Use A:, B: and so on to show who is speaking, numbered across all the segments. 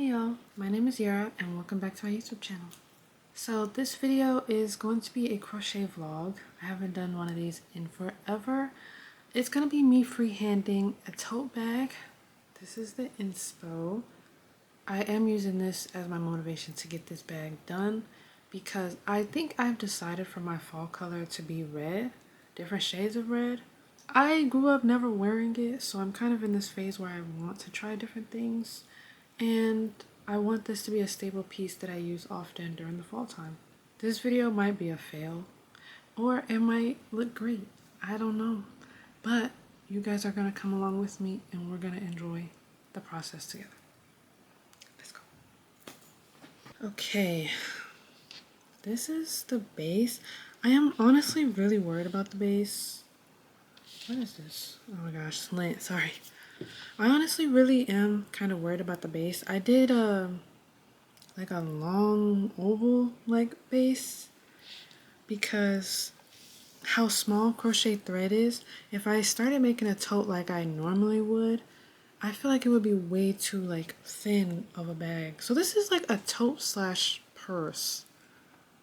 A: Hey y'all, my name is Yara and welcome back to my YouTube channel. So this video is going to be a crochet vlog. I haven't done one of these in forever. It's going to be me freehanding a tote bag. This is the inspo. I am using this as my motivation to get this bag done because I think I've decided for my fall color to be red, different shades of red. I grew up never wearing it, so I'm kind of in this phase where I want to try different things. And I want this to be a staple piece that I use often during the fall time. This video might be a fail, or it might look great. I don't know. But you guys are going to come along with me and we're going to enjoy the process together. Let's go. Okay. This is the base. I am honestly really worried about the base. What is this? Oh my gosh, slant, sorry. I honestly really am kind of worried about the base. I did like a long oval like base because how small crochet thread is. If I started making a tote like I normally would, I feel like it would be way too like thin of a bag. So this is like a tote slash purse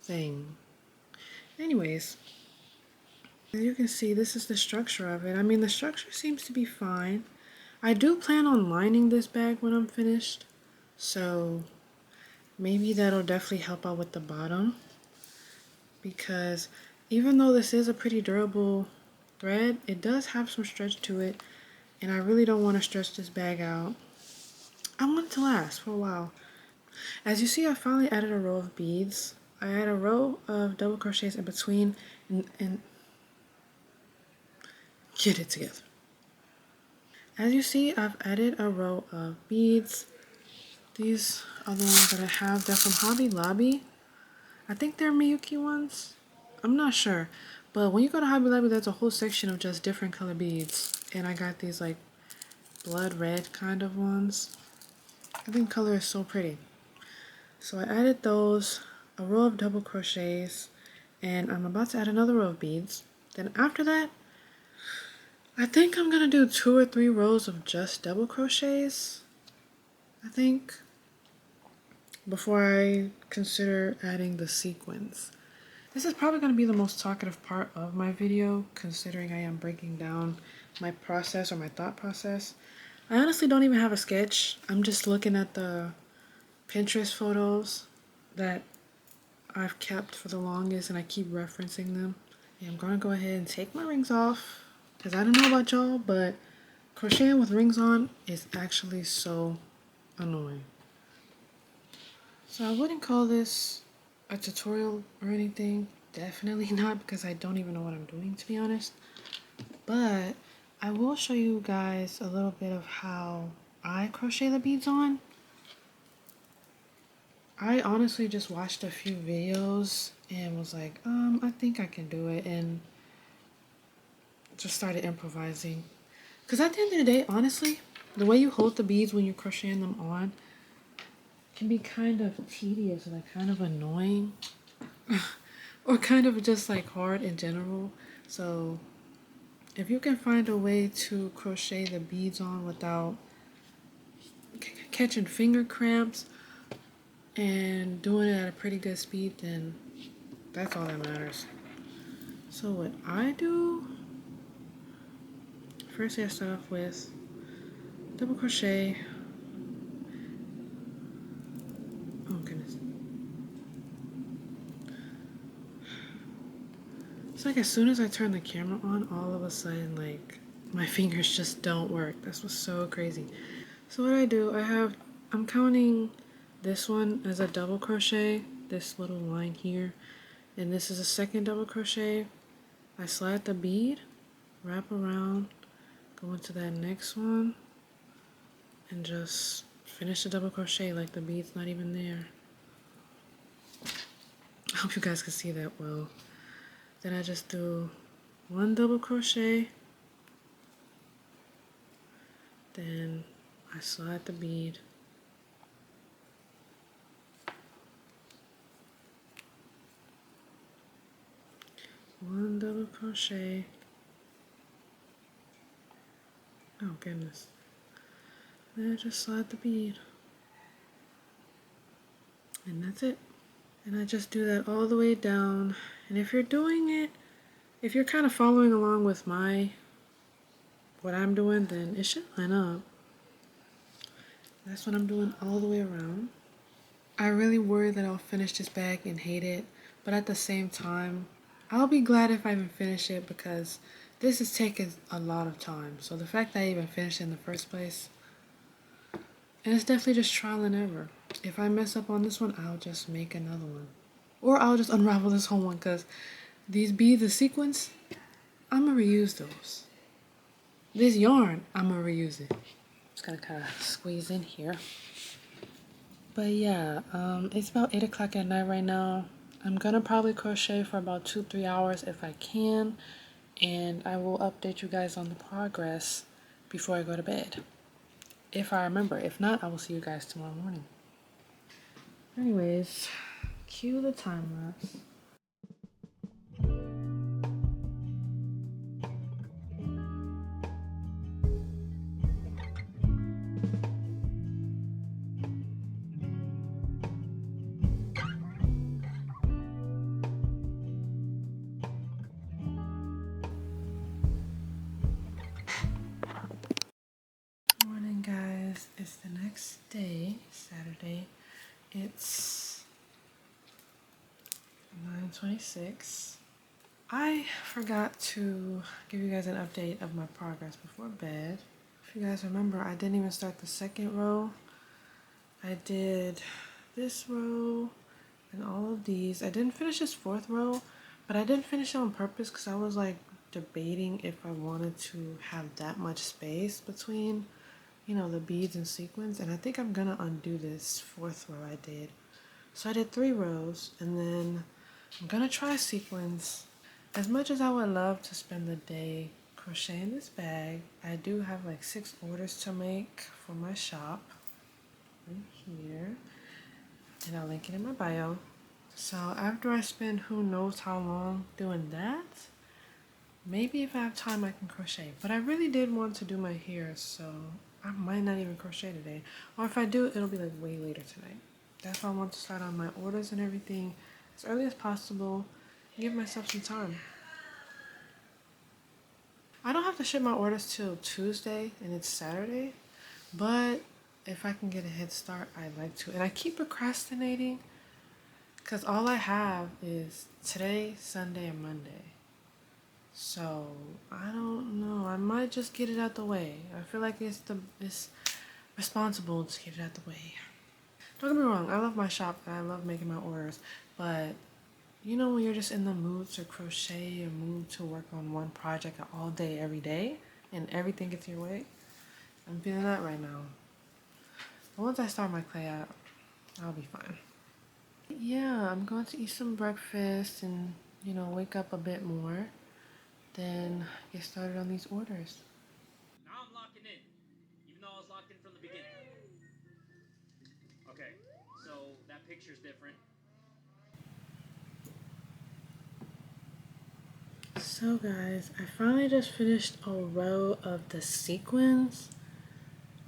A: thing. Anyways, as you can see, this is the structure of it. I mean, the structure seems to be fine. I do plan on lining this bag when I'm finished, so maybe that'll definitely help out with the bottom, because even though this is a pretty durable thread, it does have some stretch to it, and I really don't want to stretch this bag out. I want it to last for a while. As you see, I finally added a row of beads. I add a row of double crochets in between and get it together. As you see, I've added a row of beads. These are the ones that I have. They're from Hobby Lobby. I think they're Miyuki ones. I'm not sure. But when you go to Hobby Lobby, there's a whole section of just different color beads. And I got these like blood red kind of ones. I think color is so pretty. So I added those, a row of double crochets, and I'm about to add another row of beads. Then after that, I think I'm gonna do 2 or 3 rows of just double crochets, I think, before I consider adding the sequins. This is probably going to be the most talkative part of my video, considering I am breaking down my process or my thought process. I honestly don't even have a sketch. I'm just looking at the Pinterest photos that I've kept for the longest and I keep referencing them. And I'm going to go ahead and take my rings off, because I don't know about y'all, but crocheting with rings on is actually so annoying. So I wouldn't call this a tutorial or anything. Definitely not, because I don't even know what I'm doing, to be honest. But I will show you guys a little bit of how I crochet the beads on. I honestly just watched a few videos and was like, I think I can do it, and just started improvising. Because at the end of the day, honestly, the way you hold the beads when you're crocheting them on can be kind of tedious and like kind of annoying. Or kind of just like hard in general. So if you can find a way to crochet the beads on without catching finger cramps and doing it at a pretty good speed, then that's all that matters. So what I do, first I start off with double crochet. Oh goodness. It's like as soon as I turn the camera on, all of a sudden like my fingers just don't work. That's what's so crazy. So what I do, I'm counting this one as a double crochet, this little line here, and this is a second double crochet. I slide the bead, wrap around, go into that next one, and just finish the double crochet like the bead's not even there. I hope you guys can see that well. Then I just do 1 double crochet, then I slide the bead, one double crochet. Oh goodness. Then I just slide the bead. And that's it. And I just do that all the way down. And if you're doing it, if you're kind of following along with what I'm doing, then it should line up. That's what I'm doing all the way around. I really worry that I'll finish this bag and hate it, but at the same time, I'll be glad if I even finish it because this is taking a lot of time. So the fact that I even finished it in the first place, and it's definitely just trial and error. If I mess up on this one, I'll just make another one. Or I'll just unravel this whole one because these beads, the sequins, I'm gonna reuse those. This yarn, I'm gonna reuse it. Just gonna kind of squeeze in here. But yeah, it's about 8 o'clock at night right now. I'm gonna probably crochet for about 2-3 hours if I can, and I will update you guys on the progress before I go to bed. If I remember. If not, I will see you guys tomorrow morning. Anyways, cue the time lapse. Morning, guys. It's the next day, Saturday. It's 9:26. I forgot to give you guys an update of my progress before bed. If you guys remember, I didn't even start the second row. I did this row and all of these. I didn't finish this fourth row, but I didn't finish it on purpose because I was like debating if I wanted to have that much space between, you know, the beads and sequins. And I think I'm gonna undo this fourth row I did. So I did 3 rows, and then I'm gonna try sequins. As much as I would love to spend the day crocheting this bag, I do have like 6 orders to make for my shop right here, and I'll link it in my bio. So after I spend who knows how long doing that, maybe if I have time I can crochet. But I really did want to do my hair, so I might not even crochet today. Or if I do, it'll be like way later tonight. That's why I want to start on my orders and everything as early as possible and give myself some time. I don't have to ship my orders till Tuesday and it's Saturday, but if I can get a head start, I'd like to. And I keep procrastinating because all I have is today, Sunday, and Monday. So I don't know. I might just get it out the way. I feel like it's responsible to get it out the way. Don't get me wrong, I love my shop and I love making my orders, but you know when you're just in the mood to crochet or mood to work on one project all day, every day, and everything gets your way? I'm feeling that right now. But once I start my clay out, I'll be fine. Yeah, I'm going to eat some breakfast and, you know, wake up a bit more, then get started on these orders.
B: Now I'm locking in, even though I was locked in from the beginning. Okay, so that picture's different.
A: So guys, I finally just finished a row of the sequins.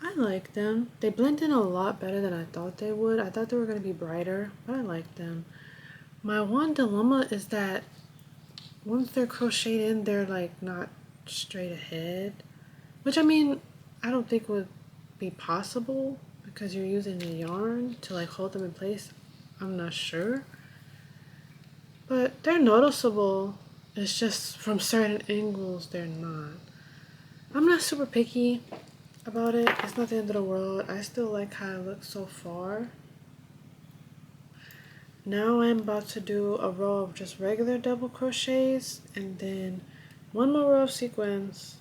A: I like them. They blend in a lot better than I thought they would. I thought they were going to be brighter, but I like them. My one dilemma is that once they're crocheted in, they're like not straight ahead. Which I mean, I don't think would be possible because you're using the yarn to like hold them in place. I'm not sure. But they're noticeable. It's just from certain angles they're not. I'm not super picky about it. It's not the end of the world. I still like how it looks so far. Now I'm about to do a row of just regular double crochets and then one more row of sequins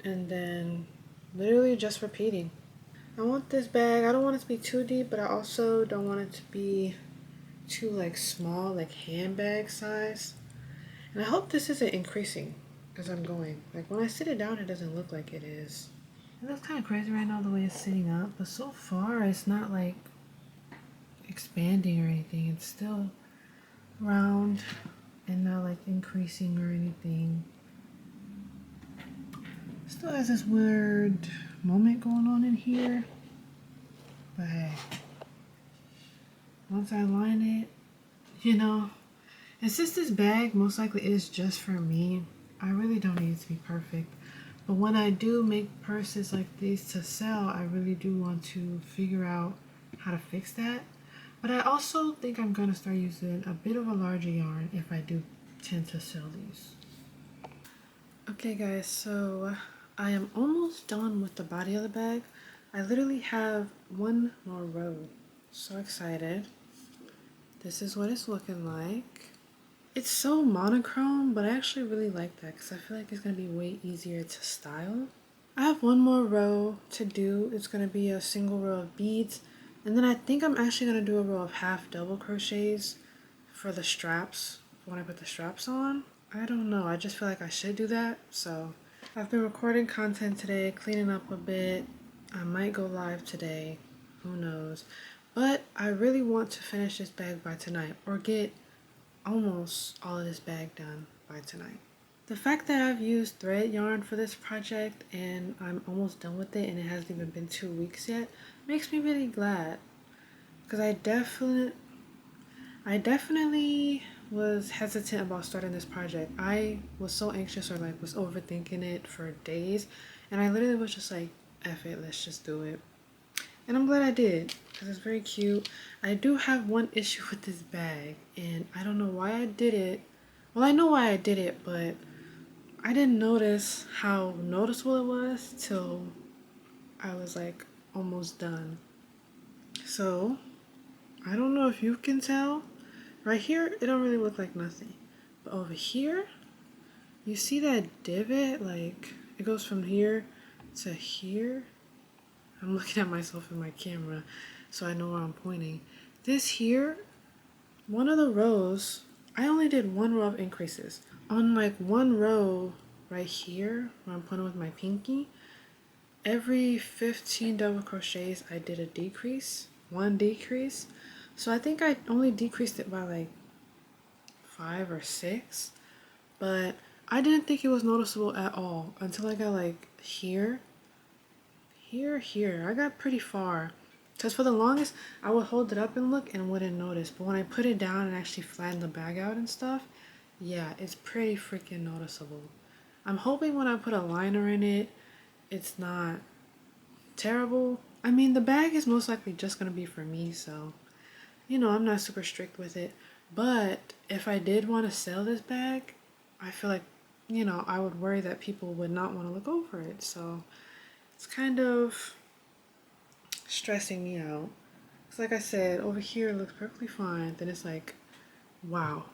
A: and then literally just repeating. I want this bag, I don't want it to be too deep, but I also don't want it to be too like small, like handbag size. And I hope this isn't increasing as I'm going. Like when I sit it down, it doesn't look like it is. It looks kind of crazy right now the way it's sitting up, but so far it's not like expanding or anything. It's still round and not like increasing or anything. Still has this weird moment going on in here, but hey. once I line it, you know, and since this bag most likely is just for me, I really don't need it to be perfect. But when I do make purses like these to sell, I really do want to figure out how to fix that. But I also think I'm going to start using a bit of a larger yarn if I do tend to sell these. Okay guys, so I am almost done with the body of the bag. I literally have one more row. So excited. This is what it's looking like. It's so monochrome, but I actually really like that because I feel like it's going to be way easier to style. I have one more row to do. It's going to be a single row of beads. And then I think I'm actually going to do a row of half double crochets for the straps, when I put the straps on. I don't know, I just feel like I should do that. So I've been recording content today, cleaning up a bit. I might go live today, who knows. But I really want to finish this bag by tonight, or get almost all of this bag done by tonight. The fact that I've used thread yarn for this project and I'm almost done with it and it hasn't even been 2 weeks yet makes me really glad, because I definitely was hesitant about starting this project. I was so anxious, or like was overthinking it for days, and I literally was just like, F it, let's just do it. And I'm glad I did, because it's very cute. I do have one issue with this bag, and I don't know why I did it. Well, I know why I did it, but I didn't notice how noticeable it was till I was like almost done. So I don't know if you can tell. Right here, it don't really look like nothing. But over here, you see that divot? Like, it goes from here to here. I'm looking at myself in my camera so I know where I'm pointing. This here, one of the rows, I only did one row of increases. On like one row right here, where I'm pointing with my pinky, every 15 double crochets, I did a decrease, one decrease. So I think I only decreased it by like 5 or 6, but I didn't think it was noticeable at all until I got like here. I got pretty far, because for the longest I would hold it up and look and wouldn't notice, but when I put it down and actually flatten the bag out and stuff, yeah, it's pretty freaking noticeable. I'm hoping when I put a liner in it, it's not terrible. I mean, the bag is most likely just gonna be for me, so you know, I'm not super strict with it. But if I did want to sell this bag, I feel like, you know, I would worry that people would not want to look over it. So it's kind of stressing me out. It's like I said, over here it looks perfectly fine. Then it's like, wow.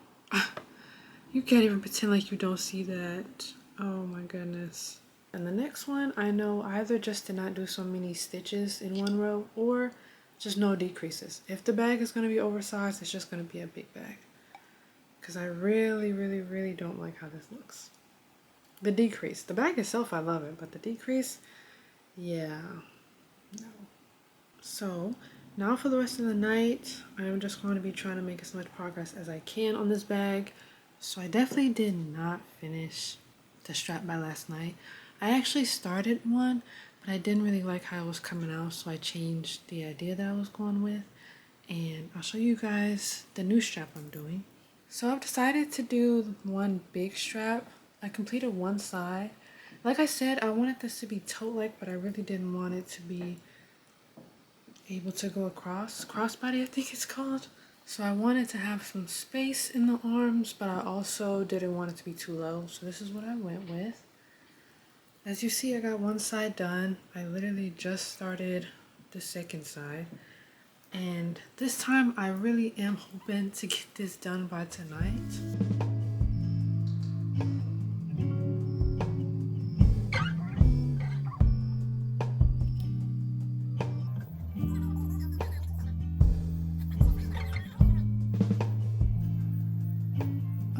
A: You can't even pretend like you don't see that. Oh my goodness. And the next one, I know I either just did not do so many stitches in one row, or just no decreases. If the bag is going to be oversized, it's just going to be a big bag. Because I really don't like how this looks. The decrease. The bag itself, I love it. But the decrease, yeah. No. So, now for the rest of the night, I'm just going to be trying to make as much progress as I can on this bag. So I definitely did not finish the strap by last night. I actually started one, but I didn't really like how it was coming out, so I changed the idea that I was going with. And I'll show you guys the new strap I'm doing. So I've decided to do one big strap. I completed one side. Like I said, I wanted this to be tote-like, but I really didn't want it to be able to go across. Crossbody, I think it's called. So I wanted to have some space in the arms, but I also didn't want it to be too low. So this is what I went with. As you see, I got one side done. I literally just started the second side. And this time I really am hoping to get this done by tonight.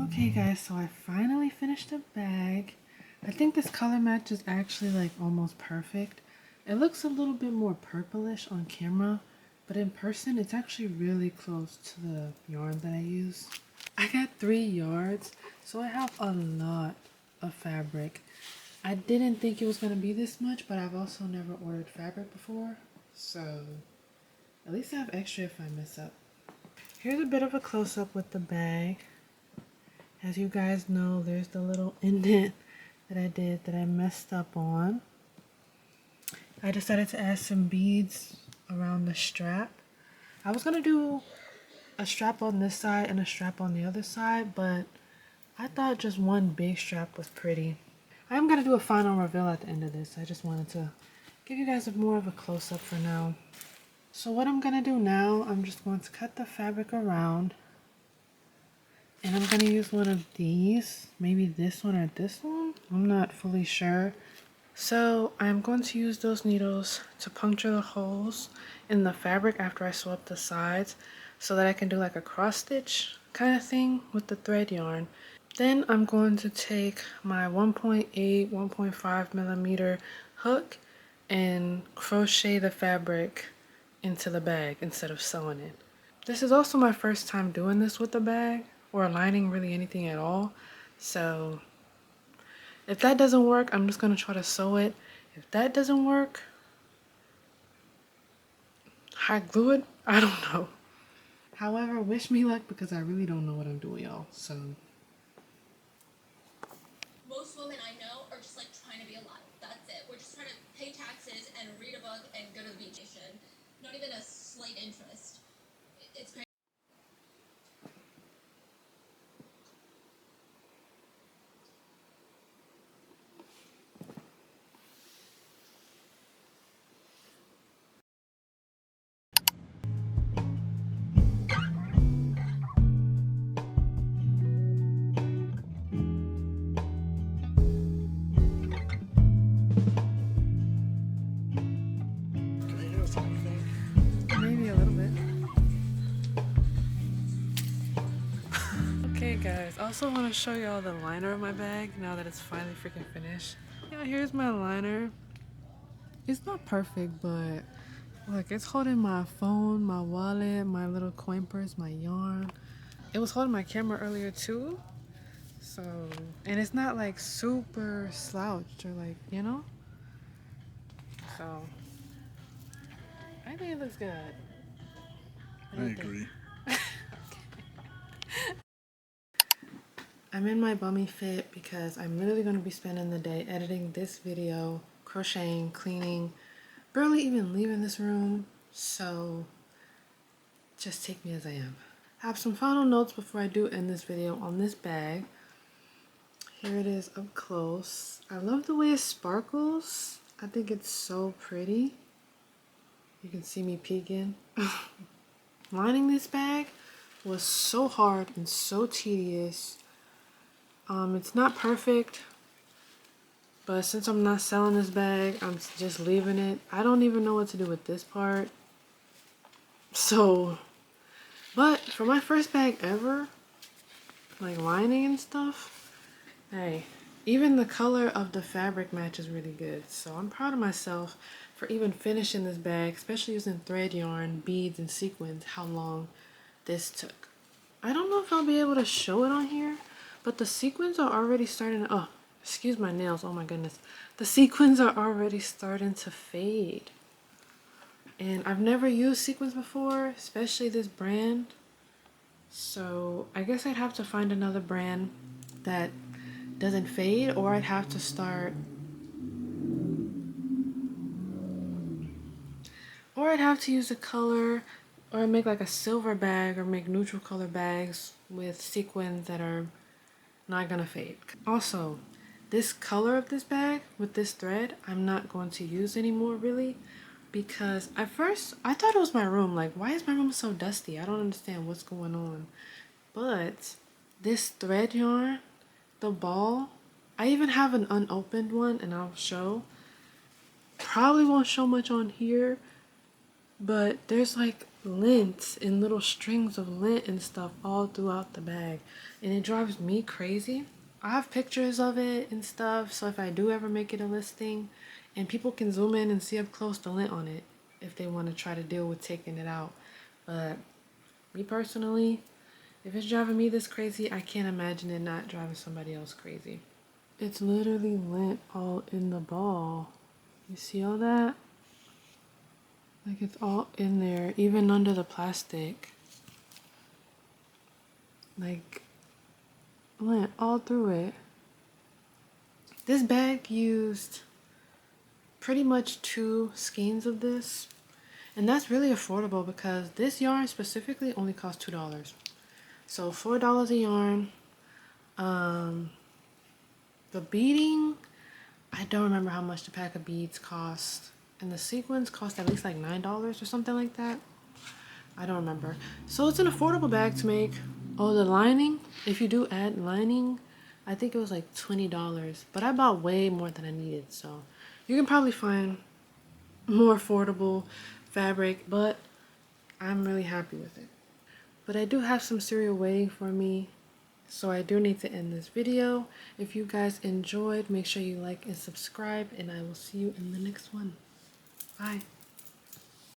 A: Okay guys, so I finally finished the bag. I think this color match is actually like almost perfect. It looks a little bit more purplish on camera, but in person it's actually really close to the yarn that I use. I got 3 yards, so I have a lot of fabric. I didn't think it was going to be this much, but I've also never ordered fabric before, so at least I have extra if I mess up. Here's a bit of a close-up with the bag. As you guys know, there's the little indent that I did that I messed up on. I decided to add some beads around the strap. I was gonna do a strap on this side and a strap on the other side, but I thought just one big strap was pretty. I am gonna do a final reveal at the end of this. I just wanted to give you guys more of a close-up for now. So what I'm gonna do now, I'm just going to cut the fabric around, and I'm gonna use one of these, maybe this one or this one, I'm not fully sure. So I'm going to use those needles to puncture the holes in the fabric after I sew up the sides so that I can do like a cross stitch kind of thing with the thread yarn. Then I'm going to take my 1.8, 1.5 millimeter hook and crochet the fabric into the bag instead of sewing it. This is also my first time doing this with the bag or lining really anything at all. So if that doesn't work, I'm just gonna try to sew it. If that doesn't work, hot glue it? I don't know. However, wish me luck because I really don't know what I'm doing, y'all. So
C: most women I know are just like trying to be alive. That's it. We're just trying to pay taxes and read a book and go to the beach. Not even a slight interest. It's crazy.
B: Can I hear something?
A: maybe a little bit. Okay guys, I also want to show y'all the liner of my bag now that it's finally freaking finished. Yeah, here's my liner. It's not perfect, but look, it's holding my phone, my wallet, my little coin purse, my yarn. It was holding my camera earlier too. So, and it's not like super slouched or like, you know? So, I think it looks good. What do
B: I
A: you think?
B: agree.
A: I'm in my bummy fit because I'm literally going to be spending the day editing this video, crocheting, cleaning, barely even leaving this room. So, just take me as I am. I have some final notes before I do end this video on this bag. Here it is up close. I love the way it sparkles. I think it's so pretty. You can see me peeking. Lining this bag was so hard and so tedious. It's not perfect, but since I'm not selling this bag, I'm just leaving it. I don't even know what to do with this part. So, but for my first bag ever, like lining and stuff, hey, even the color of the fabric matches really good. So I'm proud of myself for even finishing this bag, especially using thread yarn, beads, and sequins, how long this took. I don't know if I'll be able to show it on here, but the sequins are already starting to, oh, excuse my nails, oh my goodness. The sequins are already starting to fade. And I've never used sequins before, especially this brand. So I guess I'd have to find another brand that doesn't fade, or I'd have to start, or I'd have to use a color, or make like a silver bag, or make neutral color bags with sequins that are not gonna fade. Also, this color of this bag with this thread, I'm not going to use anymore really, because at first I thought it was my room. Like, why is my room so dusty? I don't understand what's going on. But this thread yarn, the ball, I even have an unopened one and I'll show. Probably won't show much on here, but there's like lint and little strings of lint and stuff all throughout the bag, and it drives me crazy. I have pictures of it and stuff, so if I do ever make it a listing, and people can zoom in and see up close the lint on it if they want to try to deal with taking it out. But me personally, if it's driving me this crazy, I can't imagine it not driving somebody else crazy. It's literally lint all in the ball. You see all that? Like, it's all in there, even under the plastic. like went all through it. This bag used pretty much 2 skeins of this, and that's really affordable because this yarn specifically only costs $2. So $4 a yarn. The beading, I don't remember how much the pack of beads cost, and the sequins cost at least like $9 or something like that. I don't remember. So it's an affordable bag to make. Oh, the lining, if you do add lining, I think it was like $20, but I bought way more than I needed, so you can probably find more affordable fabric, but I'm really happy with it. But I do have some cereal waiting for me, so I do need to end this video. If you guys enjoyed, make sure you like and subscribe, and I will see you in the next one. Bye.